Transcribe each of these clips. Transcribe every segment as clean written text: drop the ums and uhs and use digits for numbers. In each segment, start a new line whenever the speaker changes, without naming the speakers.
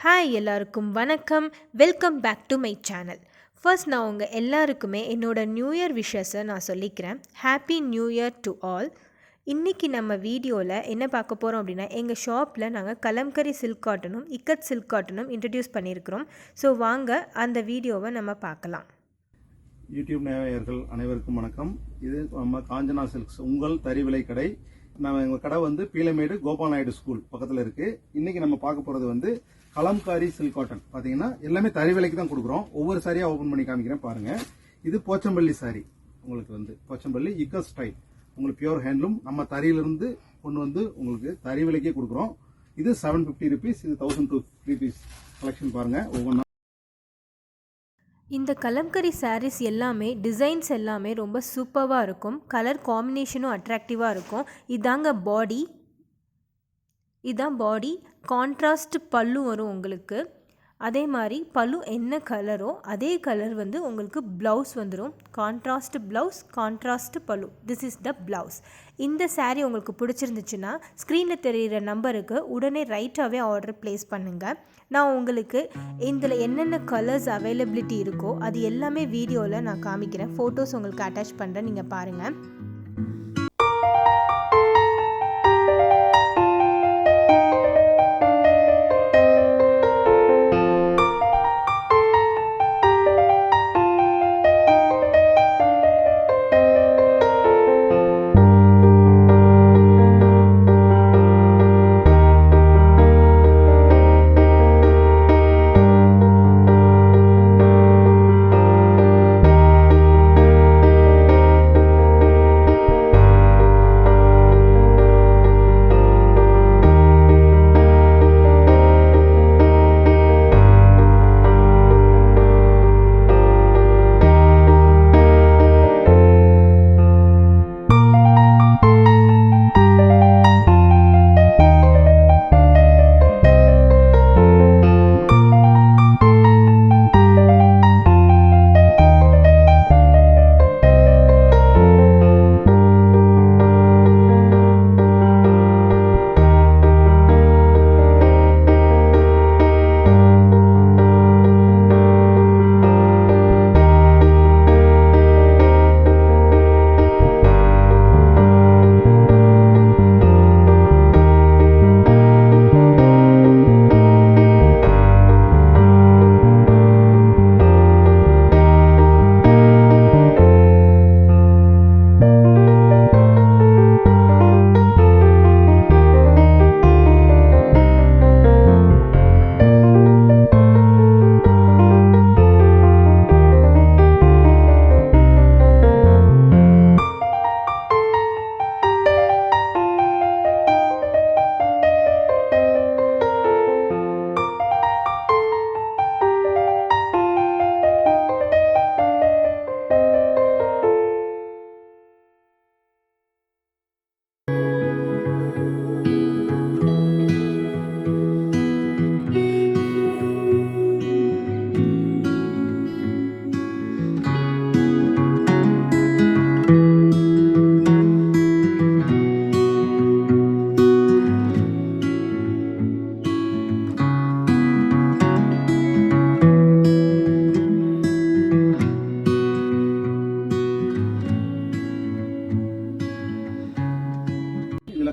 Hi எல்லாருக்கும் வணக்கம். Welcome back to my channel. First நான் உங்கள் எல்லாருக்குமே என்னோட நியூ இயர் விஷஸை நான் சொல்லிக்கிறேன். Happy new year to all. இன்றைக்கி நம்ம வீடியோவில் என்ன பார்க்க போகிறோம் அப்படின்னா, எங்கள் ஷாப்பில் நாங்கள் கலம்கரி சில்க் காட்டனும் இக்கத் சில்க் காட்டனும் இன்ட்ரடியூஸ் பண்ணியிருக்கிறோம். ஸோ வாங்க அந்த வீடியோவை நம்ம பார்க்கலாம்.
யூடியூப் நேயர்கள் அனைவருக்கும் வணக்கம். இது நம்ம காஞ்சனா சில்க்ஸ் உங்கள் தறி விலை கடை. நம்ம எங்கள் கடை வந்து பீலமேடு கோபால் நாயுடு ஸ்கூல் பக்கத்தில் இருக்குது. இன்றைக்கி நம்ம பார்க்க போகிறது வந்து கலம்காரி சில்க் காட்டன். பார்த்தீங்கன்னா எல்லாமே தறி விலைக்கு தான் கொடுக்குறோம். ஒவ்வொரு சாரியாக ஓப்பன் பண்ணி காமிக்கிறேன் பாருங்கள். இது போச்சம்பள்ளி சாரி. உங்களுக்கு வந்து போச்சம்பள்ளி இக்கத் ஸ்டைல், உங்களுக்கு பியூர் ஹேண்ட்லூம். நம்ம தறியிலிருந்து கொண்டு வந்து உங்களுக்கு தறி விலைக்கே கொடுக்குறோம். இது 750 rupees, இது 1250 rupees. கலெக்ஷன் பாருங்கள் ஒவ்வொன்றா.
இந்த கலம்கரி சாரீஸ் எல்லாமே டிசைன்ஸ் எல்லாமே ரொம்ப சூப்பராக இருக்கும். கலர் காம்பினேஷனும் அட்ராக்டிவாக இருக்கும். இதான் பாடி கான்ட்ராஸ்ட் பல்லு வரும் உங்களுக்கு. அதே மாதிரி பல்லு என்ன கலரோ அதே கலர் வந்து உங்களுக்கு ப்ளவுஸ் வந்துடும். கான்ட்ராஸ்ட் ப்ளவுஸ், கான்ட்ராஸ்ட் பல்லு. This is the blouse. இந்த சாரீ உங்களுக்கு பிடிச்சிருந்துச்சுன்னா ஸ்க்ரீனில் தெரிகிற நம்பருக்கு உடனே ரைட்டாகவே ஆர்டர் ப்ளேஸ் பண்ணுங்கள். நான் உங்களுக்கு இதில் என்னென்ன கலர்ஸ் அவைலபிலிட்டி இருக்கோ அது எல்லாமே வீடியோவில் நான் காமிக்கிறேன். ஃபோட்டோஸ் உங்களுக்கு அட்டாச் பண்ணுறேன், நீங்கள் பாருங்கள்.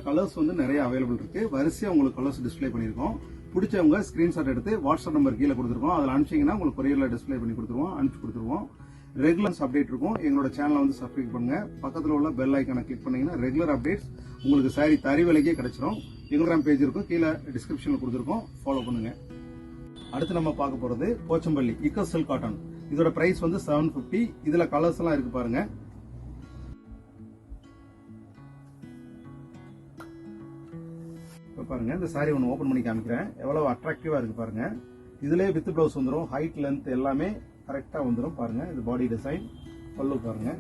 கலர்ஸ் வந்து நிறைய அவைலபிள் இருக்கு. வரிசையா உங்களுக்கு கலர்ஸ் டிஸ்ப்ளே பண்ணிருக்கோம். பிடிச்சவங்க ஸ்கிரீன்ஷாட் எடுத்து வாட்ஸ்அப் நம்பர் கீழே கொடுத்துருக்கோம். அதில் அனுப்பிச்சிங்கன்னா உங்களுக்கு கொரியர்ல டிஸ்ப்ளே பண்ணி கொடுத்துருவோம், அனுப்பிச்சு கொடுத்துருவோம். ரெகுலர்ஸ் அப்டேட் இருக்கும். எங்களோட சேனலை வந்து சப்ஸ்கிரைப் பண்ணுங்க. பக்கத்தில் உள்ள பெல் ஐக்கானை கிளிக் பண்ணீங்கன்னா ரெகுலர் அப்டேட்ஸ் உங்களுக்கு சாரி தறி விலைக்கே கிடைச்சிடும். இன்ஸ்டாகிராம் பேஜ் இருக்கும், கீழே டிஸ்கிரிப்ஷனில் கொடுத்துருக்கோம், ஃபாலோ பண்ணுங்க. அடுத்து நம்ம பார்க்க போறது போச்சம்பள்ளி இக்கத் சில்க் காட்டன். இதோட பிரைஸ் வந்து 750. இதுல கலர்ஸ் எல்லாம் இருக்கு பாருங்க. பாருங்க, இந்த சாரி ஒன்று ஓபன் பண்ணி காமிக்கிறேன். எவ்வளவு அட்ராக்டிவா இருக்கு பாருங்க. இதுலயே வித் பிளவுஸ் வந்துடும். ஹைட் லென்த் எல்லாமே கரெக்டா வந்துடும். பாருங்க, இது பாடி டிசைன். பல்லு பாருங்க,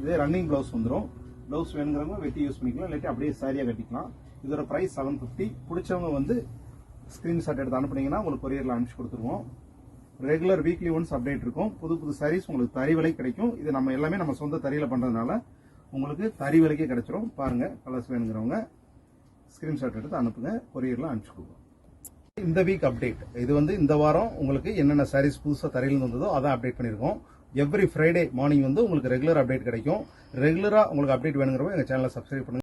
இதே ரன்னிங் பிளவுஸ் வந்துடும். பிளவுஸ் வேணுங்கிறவங்க வெட்டி யூஸ் பண்ணிக்கலாம், இல்லாட்டி அப்படியே சாரியா கட்டிக்கலாம். இதோட பிரைஸ் 750. பிடிச்சவங்க வந்து ஸ்கிரீன்ஷாட் எடுத்து அனுப்புனீங்கன்னா உங்களுக்கு கொரியர்ல அனுப்பிச்சு கொடுத்துருவோம். ரெகுலர் வீக்லி ஒன்ஸ் அப்டேட் இருக்கும். புது புது சாரீஸ் உங்களுக்கு தறி விலை கிடைக்கும். இது நம்ம எல்லாமே நம்ம சொந்த தறியில பண்றதுனால உங்களுக்கு தறி விலைக்கே கிடைச்சிரும். பாருங்க, கலர்ஸ் வேணுங்கிறவங்க ஸ்கிரீன்ஷாட் எடுத்து அனுப்புங்க, கொரியர்ல அனுப்பிச்சு கொடுப்போம். இந்த வீக் அப்டேட் இது வந்து இந்த வாரம் உங்களுக்கு என்னென்ன சாரீஸ் புதுசாக தரையில் வந்ததோ அதான் அப்டேட் பண்ணியிருக்கோம். எவ்ரி ஃப்ரைடே மார்னிங் வந்து உங்களுக்கு ரெகுலர் அப்டேட் கிடைக்கும். ரெகுலராக உங்களுக்கு அப்டேட் வேணுங்கிறப்ப எங்கள் சேனலை சப்ஸ்கிரைப் பண்ணுங்க.